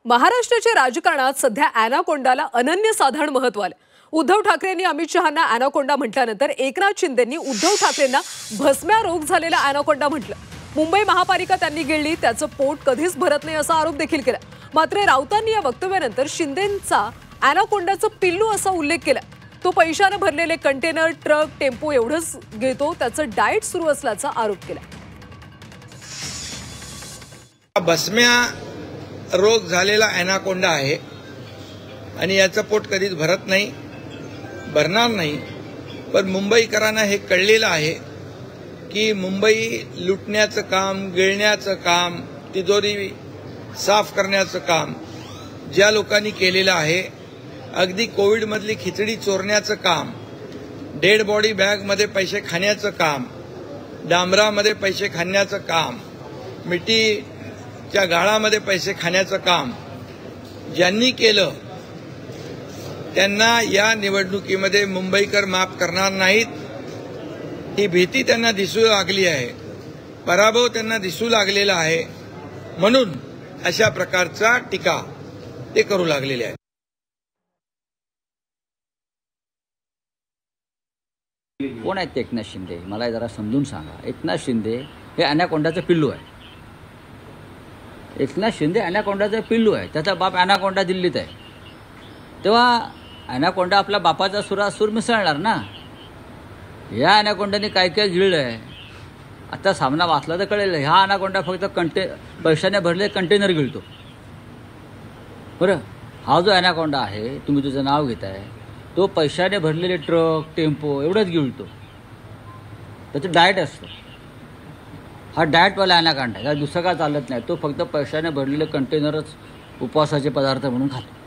महाराष्ट्राच्या राजकारणात सध्या अॅनाकोंडाला अनन्यसाधारण महत्त्व आलं। उद्धव ठाकरेंनी अमित शहांना अॅनाकोंडा म्हटल्यानंतर एकनाथ शिंदेंनी उद्धव ठाकरेंना भस्म्या रोग झालेला अॅनाकोंडा म्हटलं। मुंबई महापालिका त्यांनी गिळली, त्याचं पोट कधीच भरत नाही असा आरोप देखील केला। मात्र राऊतांनी या वक्तव्यानंतर शिंदेंचा अॅनाकोंडाचं पिल्लू असा उल्लेख केला। तो पैशाने भरलेले कंटेनर, ट्रक, टेम्पो एवढंच घेतो, त्याचं डाएट सुरू असल्याचा आरोप केला। भस्म्या रोग झालेला अॅनाकोंडा आहे आणि याचं पोट कधीच भरत नाही, भरणार नाही। पण मुंबईकरांना हे कळलेलं आहे की मुंबई लुटण्याचं काम, गिळण्याचं काम, तिजोरी साफ करण्याचं काम ज्या लोकांनी केलेलं आहे, अगदी कोविडमधली खिचडी चोरण्याचं काम, डेड बॉडी बॅगमध्ये पैसे खाण्याचं काम, डांबरामध्ये पैसे खाण्याचं काम, मिठीच्या गाळामध्ये पैसे खाण्याचं काम ज्यांनी केलं त्यांना या निवडणुकीमध्ये मुंबईकर माफ करणार नाहीत, ही भीती त्यांना दिसू लागली आहे, पराभव त्यांना दिसू लागलेला आहे। म्हणून अशा प्रकारचा टीका ते करू लागलेले आहेत। कोण आहेत ते एकनाथ शिंदे? मला जरा समजून सांगा। एकनाथ शिंदे हे अॅनाकोंडाचं पिल्लू आहे। एकनाथ शिंदे अॅनाकोंडाचं पिल्लू आहे, त्याचा बाप अॅनाकोंडा दिल्लीत आहे। तेव्हा अॅनाकोंडा आपल्या बापाचा सुरासूर मिसळणार ना। या अॅनाकोंडाने काय काय गिळलं आहे आता सामना वाचला तर कळेल। हा अॅनाकोंडा फक्त पैशाने भरले कंटेनर गिळतो बरं। हा जो अॅनाकोंडा आहे, तुम्ही तुझं नाव घेताय, तो पैशाने भरलेले ट्रक, टेम्पो एवढंच गिळतो, त्याचं डाएट असतं। हा डाएटवाला अॅनाकोंडा आहे, दुसरं काय चालत नाही। तो फक्त पैशाने भरलेले कंटेनरच उपवासाचे पदार्थ म्हणून खातो।